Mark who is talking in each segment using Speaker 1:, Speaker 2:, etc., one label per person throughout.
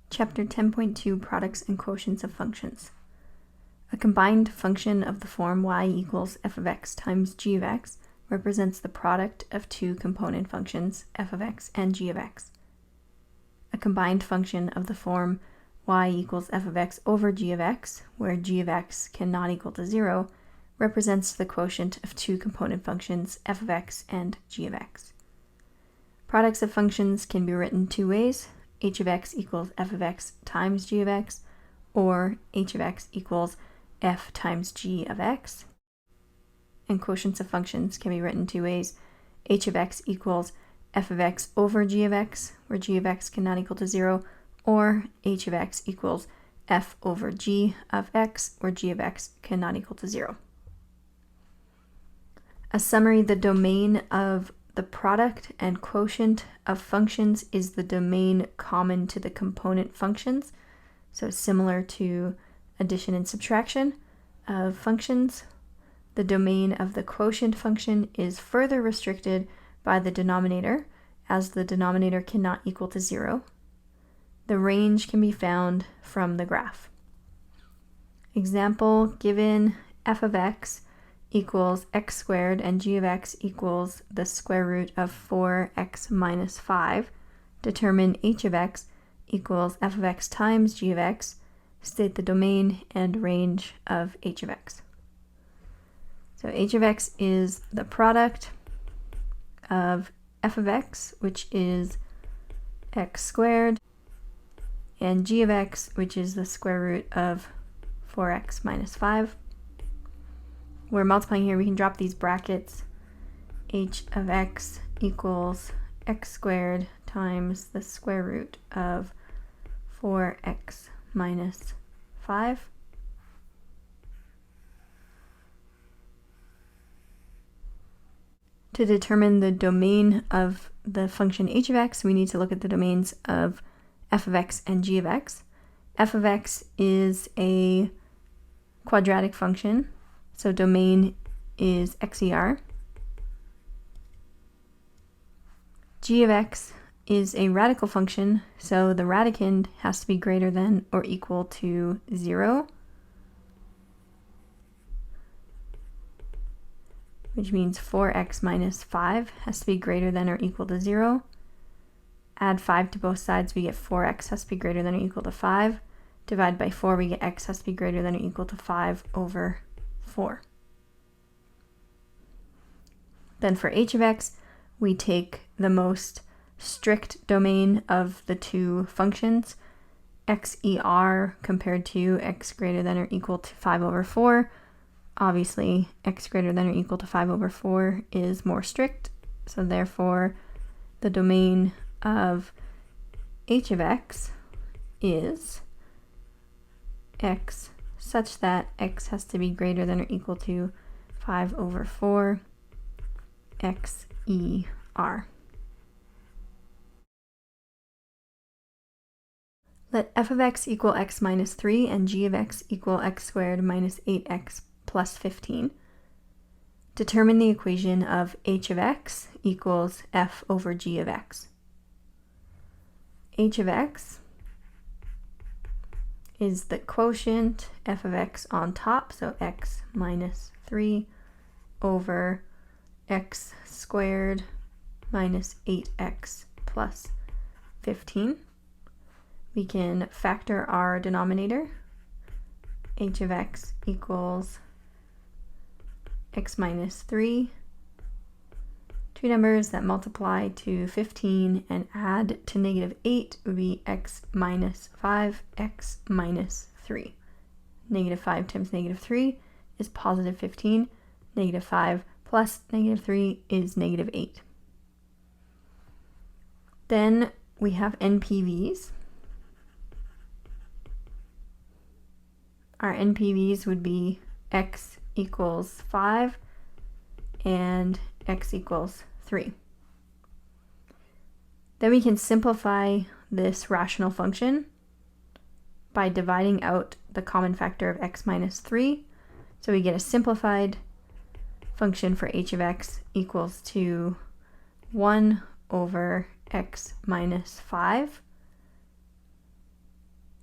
Speaker 1: Chapter 10.2 Products and Quotients of Functions. A combined function of the form y equals f of x times g of x represents the product of two component functions f of x and g of x. A combined function of the form y equals f of x over g of x, where g of x cannot equal to 0, represents the quotient of two component functions f of x and g of x. Products of functions can be written two ways: h of x equals f of x times g of x, or h of x equals f times g of x. And quotients of functions can be written two ways: h of x equals f of x over g of x, where g of x cannot equal to 0, or h of x equals f over g of x, where g of x cannot equal to 0. A summary: the domain of the product and quotient of functions is the domain common to the component functions. So similar to addition and subtraction of functions, the domain of the quotient function is further restricted by the denominator, as the denominator cannot equal to 0. The range can be found from the graph. Example given: f of x equals x squared and g of x equals the square root of 4x minus 5. Determine h of x equals f of x times g of x. State the domain and range of h of x. So h of x is the product of f of x, which is x squared, and g of x, which is the square root of 4x minus 5. We're multiplying here, we can drop these brackets. H of x equals x squared times the square root of 4x minus 5. To determine the domain of the function h of x, we need to look at the domains of f of x and g of x. F of x is a quadratic function, so domain is xer. G of x is a radical function, so the radicand has to be greater than or equal to 0, which means 4x minus 5 has to be greater than or equal to 0. Add 5 to both sides, we get 4x has to be greater than or equal to 5. Divide by 4, we get x has to be greater than or equal to 5 over 4. Then for h of x, we take the most strict domain of the two functions, xer compared to x greater than or equal to 5 over 4. Obviously, x greater than or equal to 5 over 4 is more strict, so therefore the domain of h of x is x such that x has to be greater than or equal to 5 over 4 xer. Let f of x equal x minus 3 and g of x equal x squared minus 8x plus 15. Determine the equation of h of x equals f over g of x. H of x is the quotient f of x on top, so x minus 3 over x squared minus 8x plus 15. We can factor our denominator. H of x equals x minus 3. Two numbers that multiply to 15 and add to negative 8 would be x minus 5, x minus 3. Negative 5 times negative 3 is positive 15. Negative 5 plus negative 3 is negative 8. Then we have NPVs. Our NPVs would be x equals 5 and x equals 3. Then we can simplify this rational function by dividing out the common factor of x minus 3. So we get a simplified function for h of x equals to 1 over x minus 5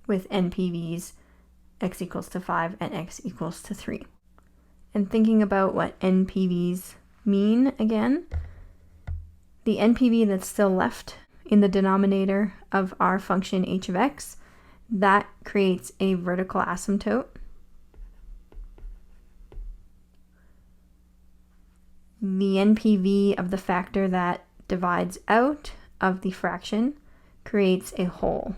Speaker 1: with NPVs x equals to 5 and x equals to 3. And thinking about what NPVs mean again, the NPV that's still left in the denominator of our function h of x, that creates a vertical asymptote. The NPV of the factor that divides out of the fraction creates a whole.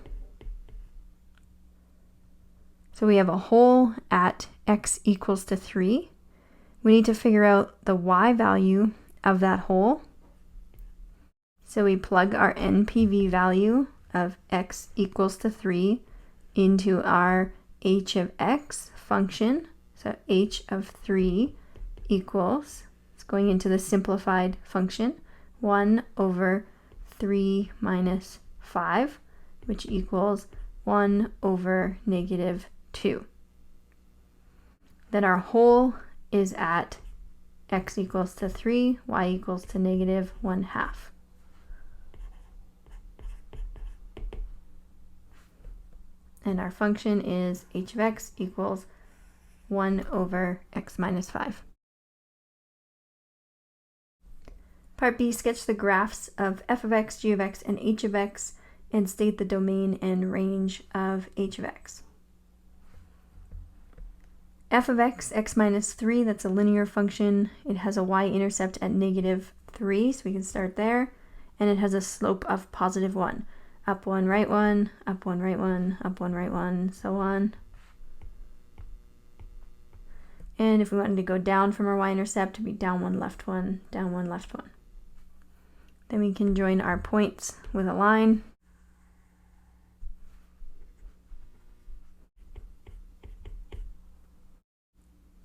Speaker 1: So we have a whole at x equals to 3. We need to figure out the y value of that whole. So we plug our NPV value of x equals to 3 into our h of x function. So h of 3 equals, it's going into the simplified function, 1 over 3 minus 5, which equals 1 over negative 2. Then our whole is at x equals to 3, y equals to negative 1/2. And our function is h of x equals 1 over x minus 5. Part B, sketch the graphs of f of x, g of x, and h of x, and state the domain and range of h of x. F of x, x minus 3, that's a linear function. It has a y-intercept at negative 3, so we can start there. And it has a slope of positive 1. Up 1, right 1, up 1, right 1, up 1, right 1, so on. And if we wanted to go down from our y-intercept, it'd be down 1, left 1, down 1, left 1. Then we can join our points with a line.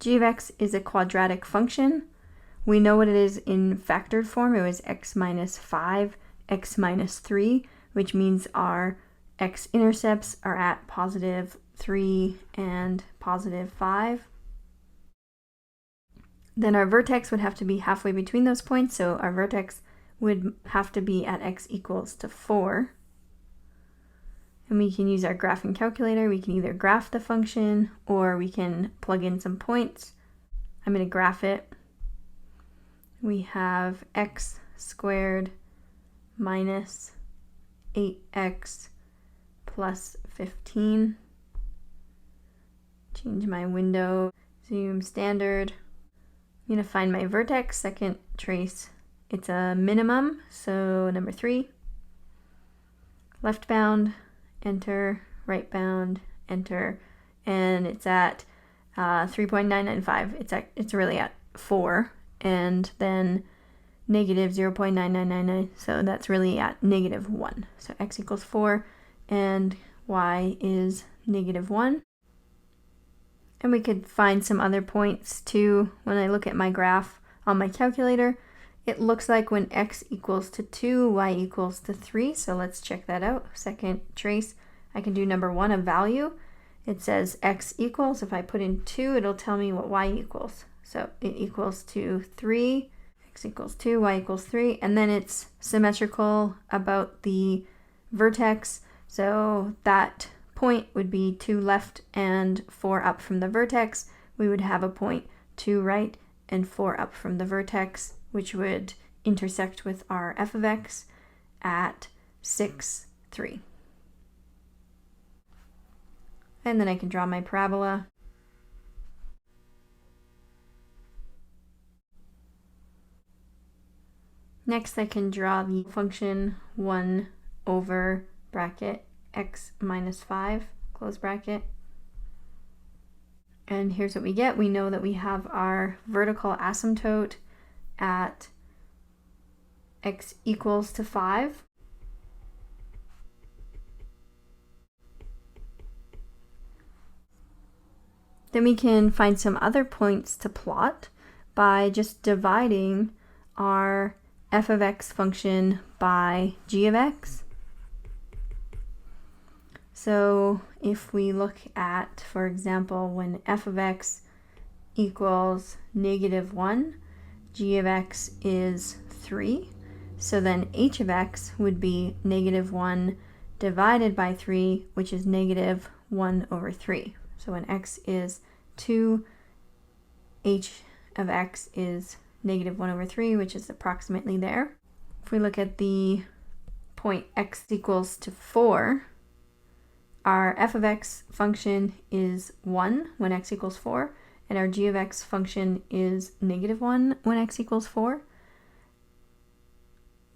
Speaker 1: G of x is a quadratic function. We know what it is in factored form. It was x minus 5, x minus 3, which means our x-intercepts are at positive 3 and positive 5. Then our vertex would have to be halfway between those points, so our vertex would have to be at x equals to 4. And we can use our graphing calculator. We can either graph the function or we can plug in some points. I'm going to graph it. We have x squared minus 8x plus 15. Change my window, zoom standard. I'm going to find my vertex, second trace. It's a minimum, so number 3. Left bound, enter, right bound, enter, and it's at 3.995. It's really at 4, and then negative 0.9999, so that's really at negative 1. So x equals 4, and y is negative 1. And we could find some other points too. When I look at my graph on my calculator, it looks like when x equals to 2, y equals to 3. So let's check that out. Second trace, I can do number 1 of value. It says x equals. If I put in 2, it'll tell me what y equals. So it equals to 3, x equals 2, y equals 3. And then it's symmetrical about the vertex. So that point would be 2 left and 4 up from the vertex. We would have a point 2 right and 4 up from the vertex, which would intersect with our f of x at 6, 3. And then I can draw my parabola. Next, I can draw the function 1 over bracket x minus 5, close bracket. And here's what we get. We know that we have our vertical asymptote at x equals to 5. Then we can find some other points to plot by just dividing our f of x function by g of x. So if we look at, for example, when f of x equals negative 1, g of x is 3. So then h of x would be negative 1 divided by 3, which is negative 1 over 3. So when x is 2, h of x is negative 1 over 3, which is approximately there. If we look at the point x equals to 4, our f of x function is 1 when x equals 4, and our g of x function is negative 1 when x equals 4.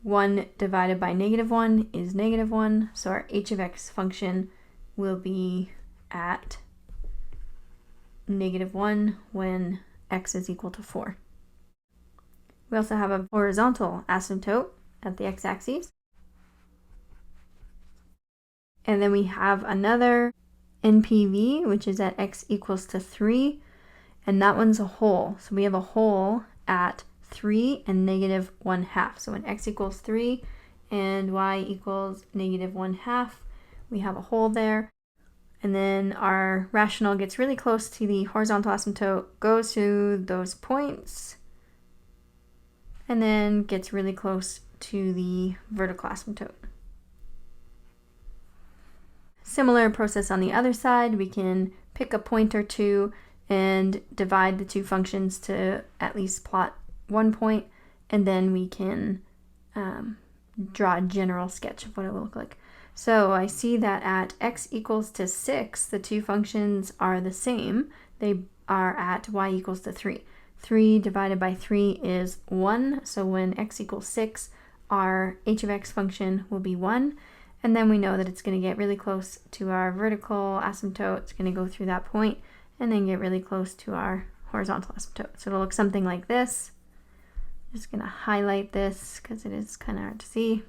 Speaker 1: 1 divided by negative 1 is negative 1, so our h of x function will be at negative 1 when x is equal to 4. We also have a horizontal asymptote at the x-axis. And then we have another NPV, which is at x equals to 3, and that one's a hole. So we have a hole at 3 and negative 1/2. So when x equals 3 and y equals negative 1/2, we have a hole there. And then our rational gets really close to the horizontal asymptote, goes to those points, and then gets really close to the vertical asymptote. Similar process on the other side. We can pick a point or two and divide the two functions to at least plot one point, and then we can draw a general sketch of what it will look like. So I see that at x equals to 6, the two functions are the same. They are at y equals to 3. 3 divided by 3 is 1, so when x equals 6, our h of x function will be 1, and then we know that it's going to get really close to our vertical asymptote. It's going to go through that point, and then get really close to our horizontal asymptote. So it'll look something like this. Just going to highlight this because it is kind of hard to see.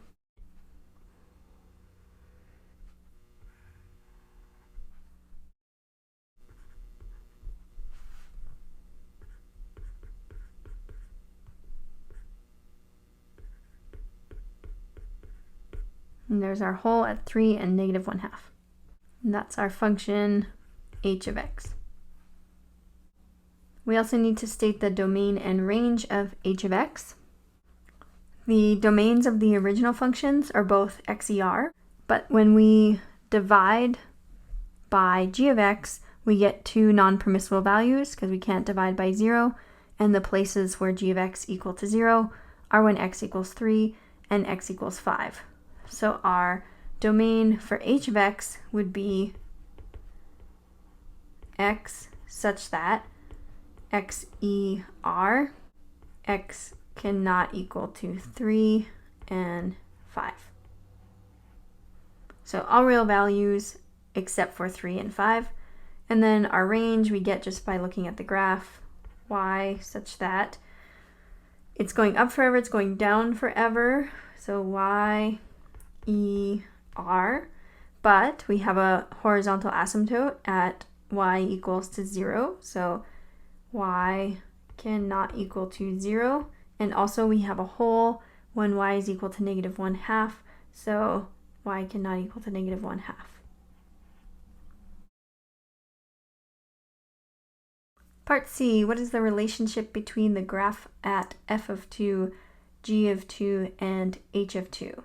Speaker 1: And there's our hole at 3 and negative 1/2. And that's our function h of x. We also need to state the domain and range of h of x. The domains of the original functions are both xer, but when we divide by g of x, we get two non-permissible values because we can't divide by 0, and the places where g of x equal to 0 are when x equals 3 and x equals 5. So our domain for h of x would be x such that xer, x cannot equal to 3 and 5. So all real values except for 3 and 5. And then our range we get just by looking at the graph, y such that it's going up forever, it's going down forever. So y er, but we have a horizontal asymptote at y equals to 0, so y cannot equal to 0, and also we have a hole when y is equal to negative 1/2, so y cannot equal to negative 1/2. Part C, what is the relationship between the graph at f of 2, g of 2, and h of 2?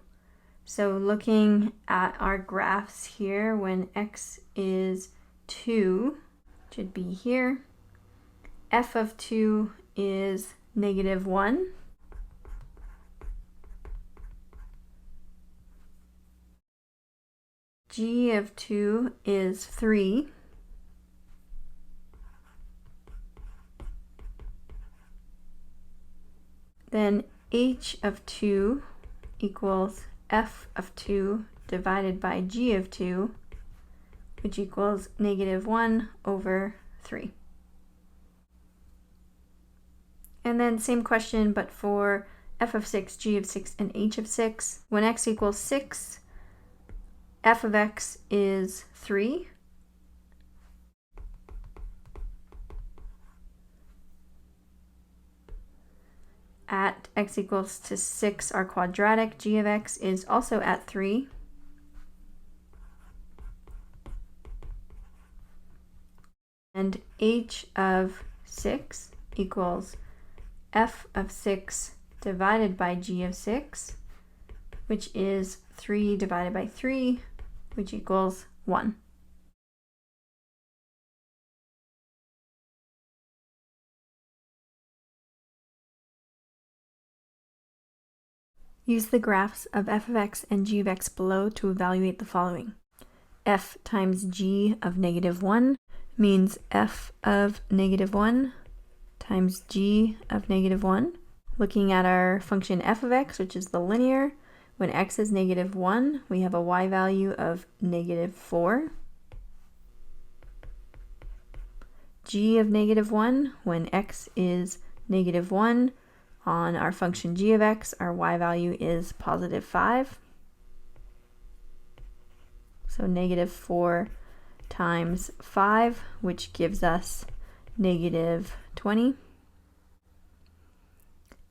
Speaker 1: So looking at our graphs here, when x is 2, should be here, f of 2 is negative 1. G of 2 is 3. Then h of 2 equals f of 2 divided by g of 2, which equals negative 1 over 3. And then same question, but for f of 6, g of 6, and h of 6. When x equals 6, f of x is 3. At x equals to 6, our quadratic, g of x is also at 3. And h of 6 equals f of 6 divided by g of 6, which is 3 divided by 3, which equals 1. Use the graphs of f of x and g of x below to evaluate the following. F times g of -1 means f of -1 times g of -1. Looking at our function f of x, which is the linear, when x is -1, we have a y value of -4. G of -1, when x is -1, on our function g of x, our y value is +5. So -4 times 5, which gives us -20.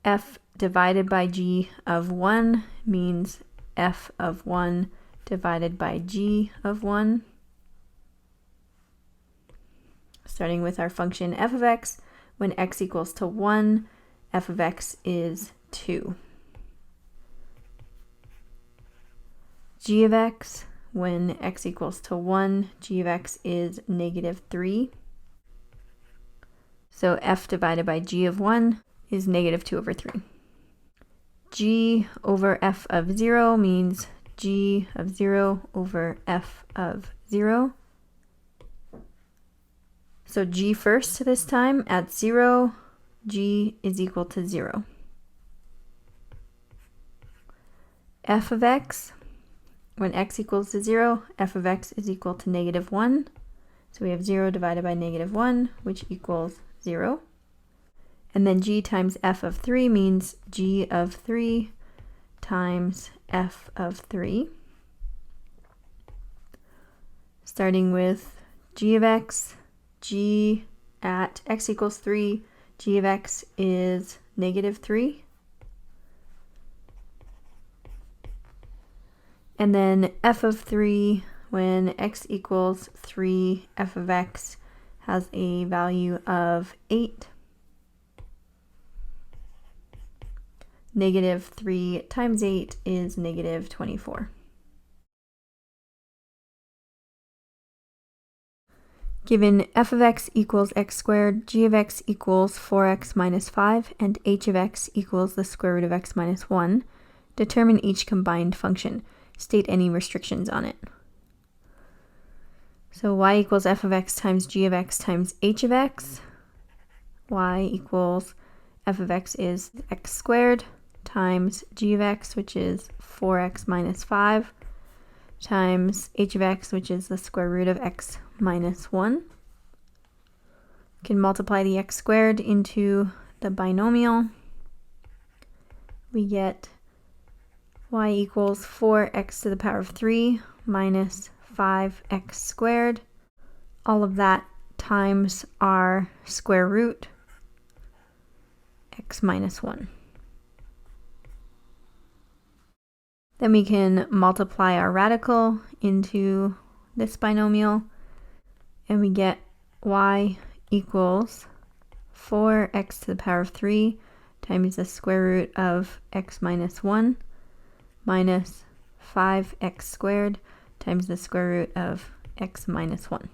Speaker 1: F divided by g of 1 means f of 1 divided by g of 1. Starting with our function f of x, when x equals to 1, f of x is 2. G of x, when x equals to 1, g of x is -3. So f divided by g of 1 is -2/3. G over f of 0 means g of 0 over f of 0. So g first this time at 0, g is equal to 0. F of x, when x equals to 0, f of x is equal to -1. So we have 0 divided by -1, which equals 0. And then g times f of 3 means g of 3 times f of 3. Starting with g of x, g at x equals 3, g of x is -3. And then f of 3, when x equals 3, f of x has a value of 8. -3 times 8 is -24. Given f of x equals x squared, g of x equals 4x minus 5, and h of x equals the square root of x minus 1, determine each combined function. State any restrictions on it. So y equals f of x times g of x times h of x. Y equals f of x is x squared times g of x, which is 4x minus 5, times h of x, which is the square root of x minus 1. We can multiply the x squared into the binomial. We get y equals 4x to the power of 3 minus 5x squared. All of that times our square root, x minus 1. Then we can multiply our radical into this binomial, and we get y equals 4x to the power of 3 times the square root of x minus 1 minus 5x squared times the square root of x minus 1.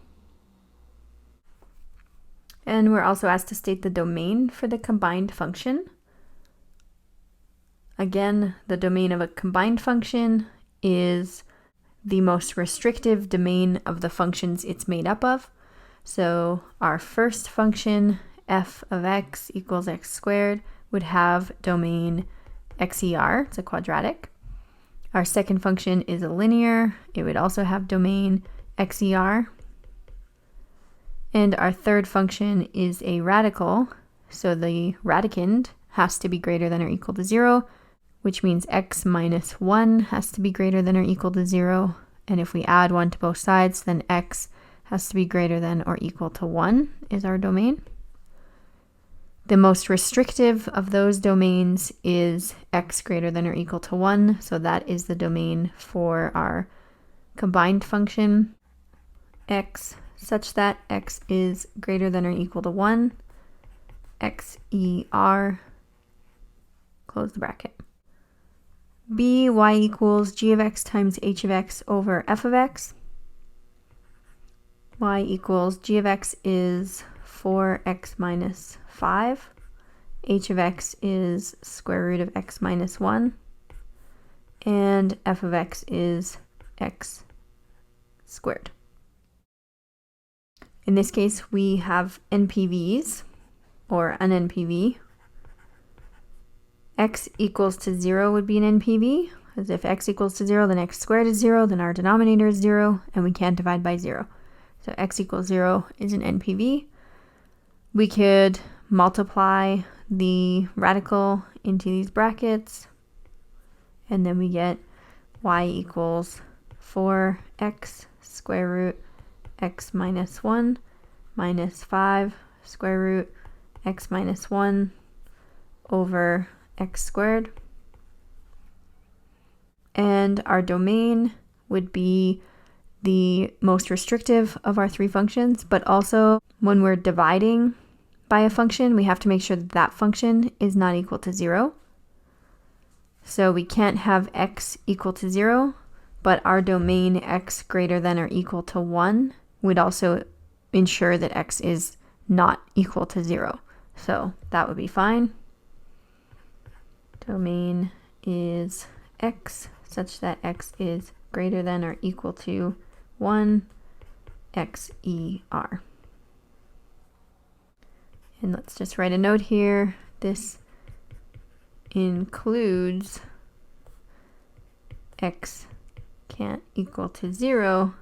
Speaker 1: And we're also asked to state the domain for the combined function. Again, the domain of a combined function is the most restrictive domain of the functions it's made up of. So our first function, f of x equals x squared, would have domain xer, it's a quadratic. Our second function is a linear, it would also have domain xer. And our third function is a radical, so the radicand has to be greater than or equal to 0, which means x minus 1 has to be greater than or equal to 0. And if we add 1 to both sides, then x has to be greater than or equal to 1 is our domain. The most restrictive of those domains is x greater than or equal to 1, so that is the domain for our combined function, x such that x is greater than or equal to 1, xer, close the bracket. b, y equals g of x times h of x over f of x. Y equals g of x is 4x minus 5. H of x is square root of x minus 1. And f of x is x squared. In this case, we have NPVs, or an NPV. X equals to 0 would be an NPV, as if x equals to 0, then x squared is 0, then our denominator is 0, and we can't divide by 0. So x equals 0 is an NPV. We could multiply the radical into these brackets, and then we get y equals 4x square root x minus 1 minus 5 square root x minus 1 over x squared. And our domain would be the most restrictive of our three functions, but also when we're dividing by a function, we have to make sure that that function is not equal to 0. So we can't have x equal to 0, but our domain x greater than or equal to 1 would also ensure that x is not equal to 0. So that would be fine. Domain is x such that x is greater than or equal to 1 XER. And let's just write a note here. This includes x can't equal to 0.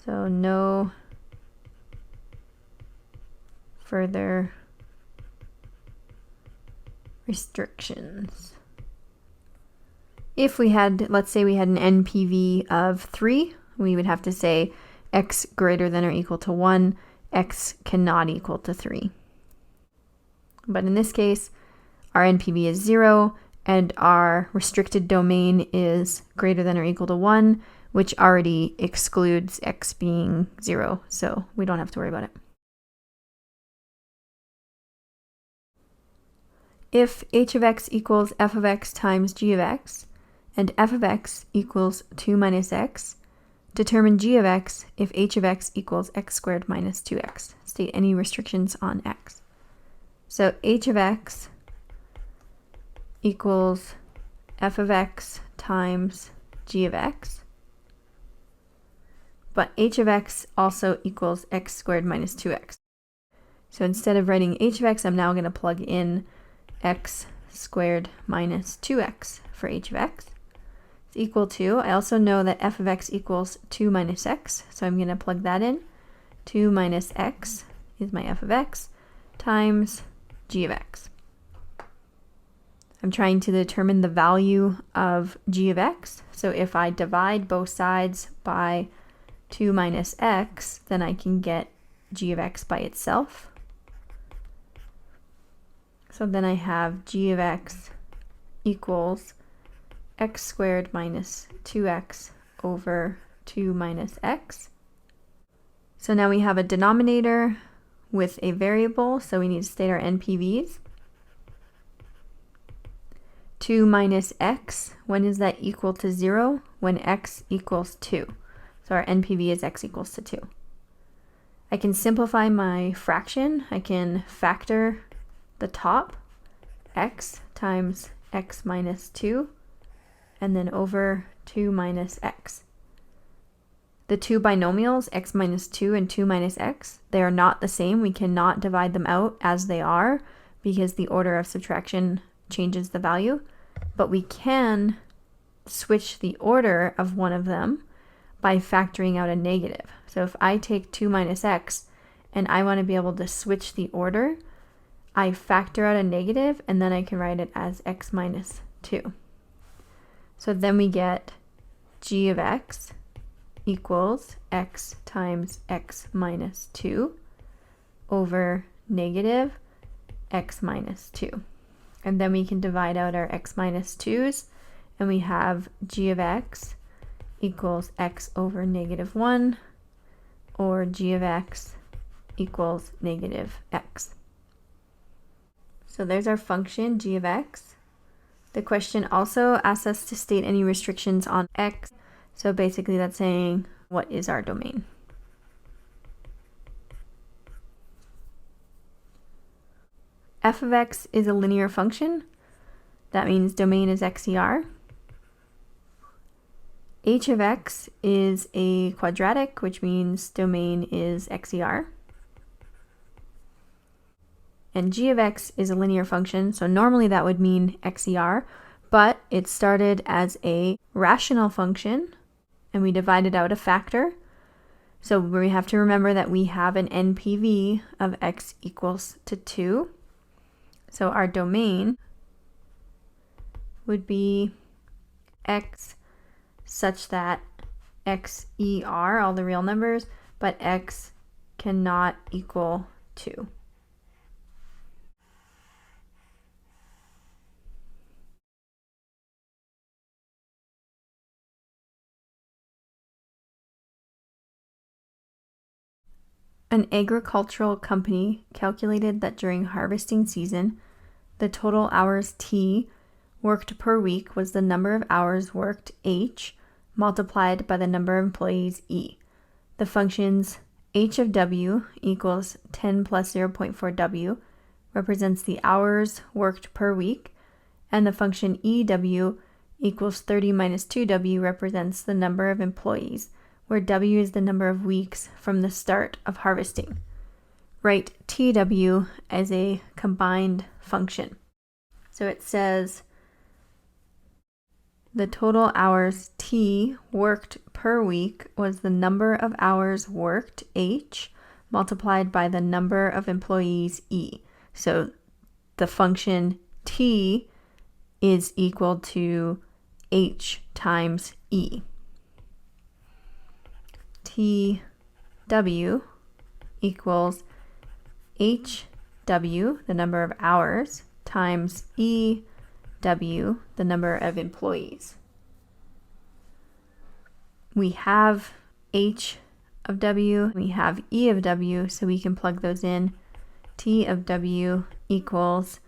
Speaker 1: So no further restrictions. If we had, let's say we had an NPV of 3, we would have to say x greater than or equal to 1, x cannot equal to 3. But in this case, our NPV is 0, and our restricted domain is greater than or equal to 1, which already excludes x being 0, so we don't have to worry about it. If h of x equals f of x times g of x, and f of x equals 2 minus x, determine g of x if h of x equals x squared minus 2x. State any restrictions on x. So h of x equals f of x times g of x, but h of x also equals x squared minus 2x. So instead of writing h of x, I'm now going to plug in x squared minus 2x for h of x. It's equal to, I also know that f of x equals 2 minus x, so I'm going to plug that in. 2 minus x is my f of x times g of x. I'm trying to determine the value of g of x, so if I divide both sides by 2 minus x, then I can get g of x by itself. So then I have g of x equals x squared minus 2x over 2 minus x. So now we have a denominator with a variable, so we need to state our NPVs. 2 minus x, when is that equal to 0? When x equals 2. So our NPV is x equals to 2. I can simplify my fraction. I can factor the top, x times x minus 2, and then over 2 minus x. The two binomials, x minus 2 and 2 minus x, they are not the same. We cannot divide them out as they are because the order of subtraction changes the value, but we can switch the order of one of them by factoring out a negative. So if I take 2 minus x and I want to be able to switch the order, I factor out a negative and then I can write it as x minus 2. So then we get g of x equals x times x minus 2 over negative x minus 2. And then we can divide out our x minus 2's, and we have g of x equals x over negative 1, or g of x equals negative x. So there's our function, g of x. The question also asks us to state any restrictions on X. So basically that's saying, what is our domain? F of X is a linear function. That means domain is XER. H of X is a quadratic, which means domain is XER. And G of X is a linear function, so normally that would mean XER, but it started as a rational function, and we divided out a factor. So we have to remember that we have an NPV of X equals to 2. So our domain would be X such that XER, all the real numbers, but X cannot equal 2. An agricultural company calculated that during harvesting season, the total hours T worked per week was the number of hours worked H multiplied by the number of employees E. The functions H of W equals 10 plus 0.4W represents the hours worked per week, and the function EW equals 30 minus 2W represents the number of employees, where W is the number of weeks from the start of harvesting. Write TW as a combined function. So it says the total hours T worked per week was the number of hours worked H multiplied by the number of employees E. So the function T is equal to H times E. TW equals HW, the number of hours, times EW, the number of employees. We have H of W, we have E of W, so we can plug those in. T of W equals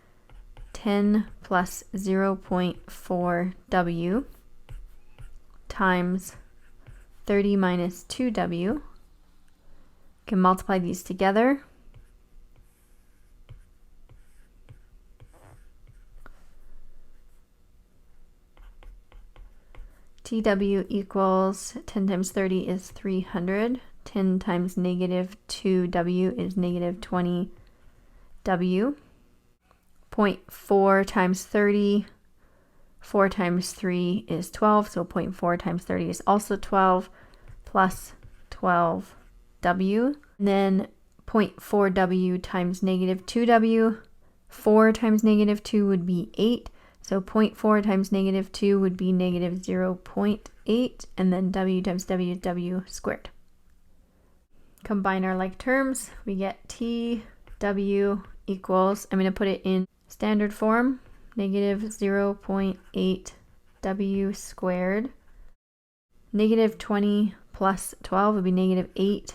Speaker 1: 10 plus 0.4W times 30 minus 2W. Can multiply these together. TW equals 10 times 30 is 300. 10 times negative 2W is negative 20W. 0.4 times 30, 4 times 3 is 12, so 0.4 times 30 is also 12, plus 12W. And then 0.4W times negative 2W, 4 times negative 2 would be 8, so 0.4 times negative 2 would be negative 0.8, and then W times W is W squared. Combine our like terms, we get TW equals, I'm going to put it in standard form, negative 0.8 W squared. Negative 20 plus 12 would be negative 8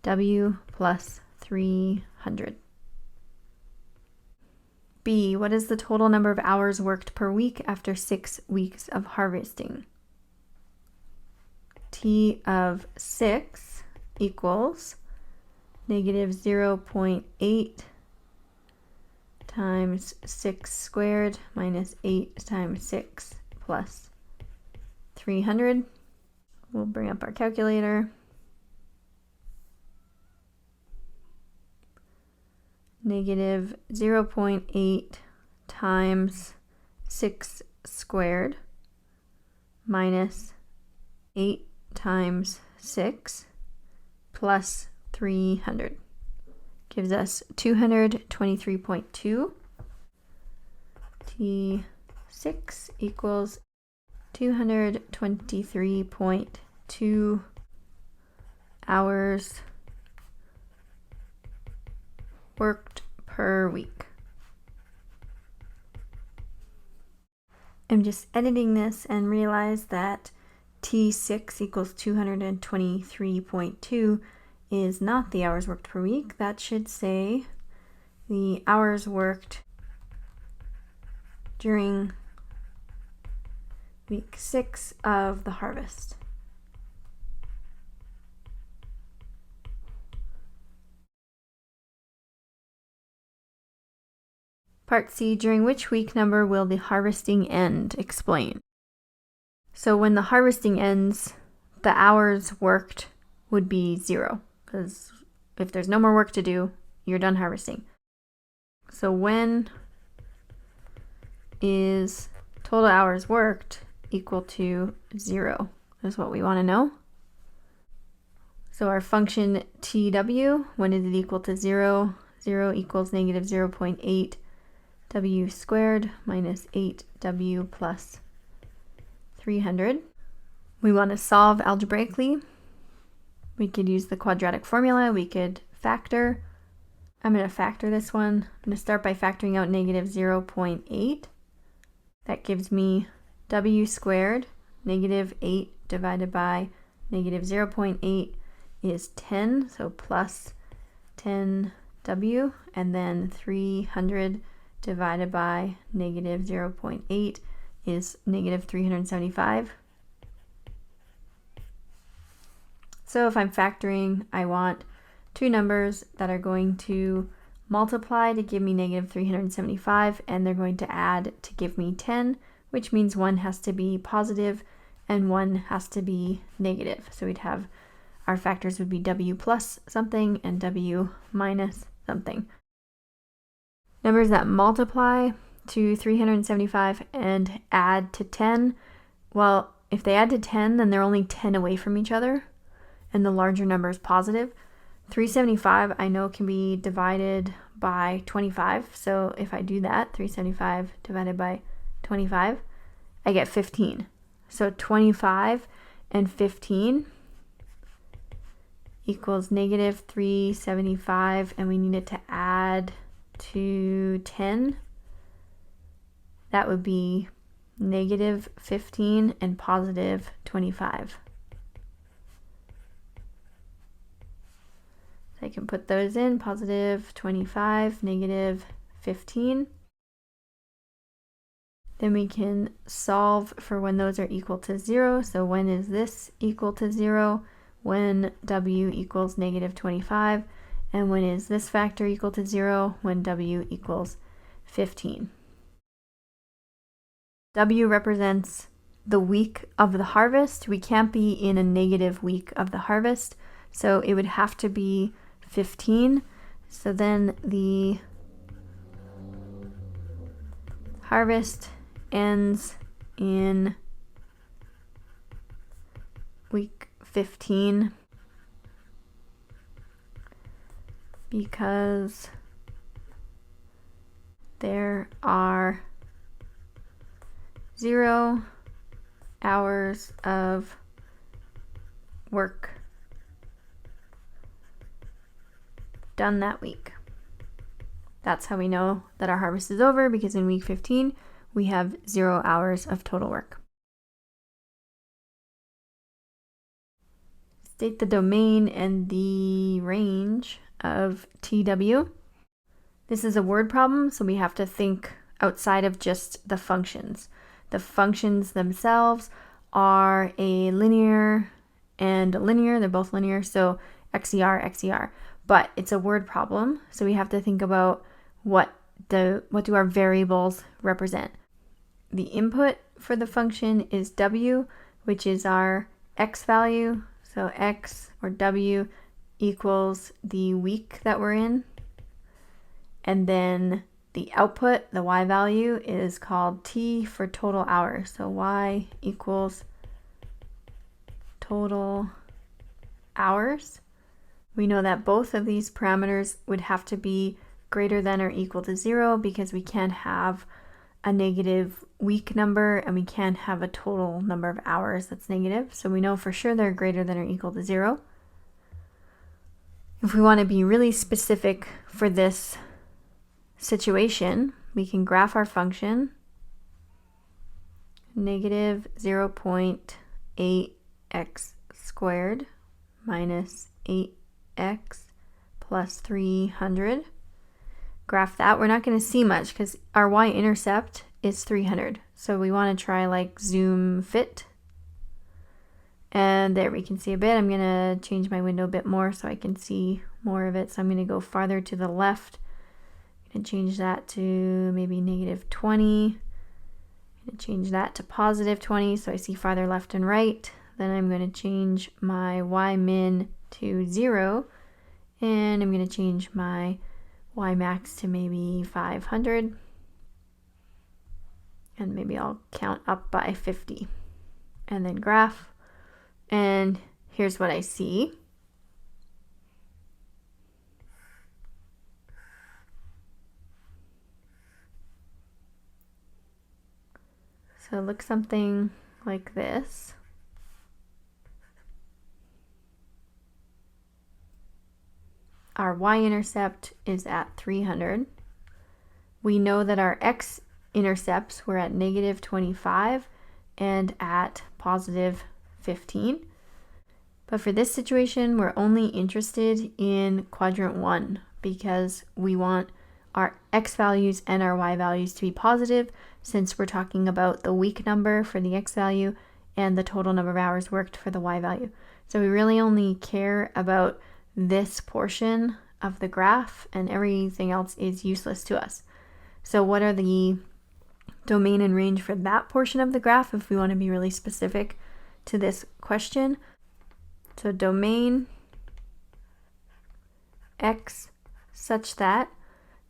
Speaker 1: W plus 300. B, what is the total number of hours worked per week after 6 weeks of harvesting? T of 6 equals negative 0.8 times 6 squared minus 8 times 6 plus 300. We'll bring up our calculator. Negative 0.8 times 6 squared minus 8 times 6 plus 300 gives us 223.2. T6 equals 223.2 hours worked per week. I'm just editing this and realize that T6 equals 223.2 is not the hours worked per week. That should say the hours worked during week 6 of the harvest. Part C, during which week number will the harvesting end? Explain. So when the harvesting ends, the hours worked would be 0, because if there's no more work to do, you're done harvesting. So when is total hours worked equal to 0 is what we want to know. So our function TW, when is it equal to 0? 0 equals negative 0.8 W squared minus 8W plus 300. We want to solve algebraically. We could use the quadratic formula. We could factor. I'm going to factor this one. I'm going to start by factoring out negative 0.8. That gives me W squared. Negative 8 divided by negative 0.8 is 10, so plus 10W, and then 300 divided by negative 0.8 is negative 375. So if I'm factoring, I want two numbers that are going to multiply to give me negative 375, and they're going to add to give me 10, which means one has to be positive and one has to be negative. So we'd have our factors would be W plus something and W minus something. Numbers that multiply to 375 and add to 10, well, if they add to 10, then they're only 10 away from each other, and the larger number is positive. 375 I know can be divided by 25, so if I do that, 375 divided by 25, I get 15. So 25 and 15 equals negative 375, and we need it to add to 10. That would be negative 15 and positive 25. So I can put those in, positive 25, negative 15. Then we can solve for when those are equal to 0. So when is this equal to 0? When W equals negative 25. And when is this factor equal to 0? When W equals 15. W represents the week of the harvest. We can't be in a negative week of the harvest, so it would have to be 15. So then the harvest ends in week 15 because there are 0 hours of work done that week. That's how we know that our harvest is over, because in week 15 we have 0 hours of total work. State the domain and the range of TW. This is a word problem, so we have to think outside of just the functions. The functions themselves are a linear and a linear. They're both linear, so XER, XER. But it's a word problem, so we have to think about what do our variables represent. The input for the function is W, which is our X value. So X or W equals the week that we're in. And then the output, the Y value, is called T for total hours. So Y equals total hours. We know that both of these parameters would have to be greater than or equal to 0, because we can't have a negative week number and we can't have a total number of hours that's negative. So we know for sure they're greater than or equal to 0. If we want to be really specific for this situation, we can graph our function. Negative 0.8x squared minus 8x plus 300. Graph that. We're not going to see much because our y-intercept is 300. So we want to try like zoom fit. And there we can see a bit. I'm going to change my window a bit more so I can see more of it. So I'm going to go farther to the left. I'm going to change that to maybe -20. I'm going to change that to +20 so I see farther left and right. Then I'm going to change my Y min to 0. And I'm going to change my Y max to maybe 500. And maybe I'll count up by 50. And then graph. And here's what I see. So it looks something like this. Our y-intercept is at 300. We know that our x-intercepts were at -25 and at +15. But for this situation, we're only interested in quadrant 1 because we want our x values and our y values to be positive, since we're talking about the week number for the x value and the total number of hours worked for the y value. So we really only care about this portion of the graph, and everything else is useless to us. So what are the domain and range for that portion of the graph if we want to be really specific to this question? So domain x such that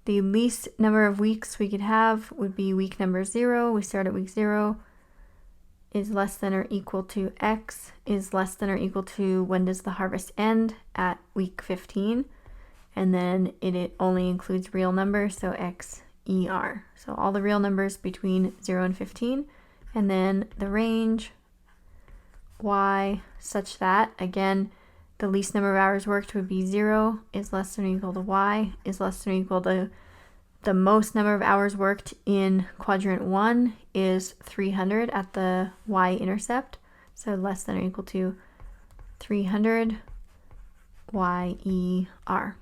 Speaker 1: the least number of weeks we could have would be week number 0. We start at week 0 is less than or equal to x is less than or equal to when does the harvest end at week 15. And then it only includes real numbers, so x ER. So all the real numbers between 0 and 15. And then the range y such that, again, the least number of hours worked would be 0 is less than or equal to y is less than or equal to the most number of hours worked in quadrant 1 is 300 at the y-intercept. So less than or equal to 300 YER.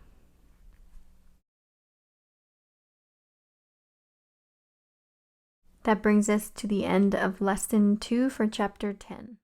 Speaker 1: That brings us to the end of lesson 2 for chapter 10.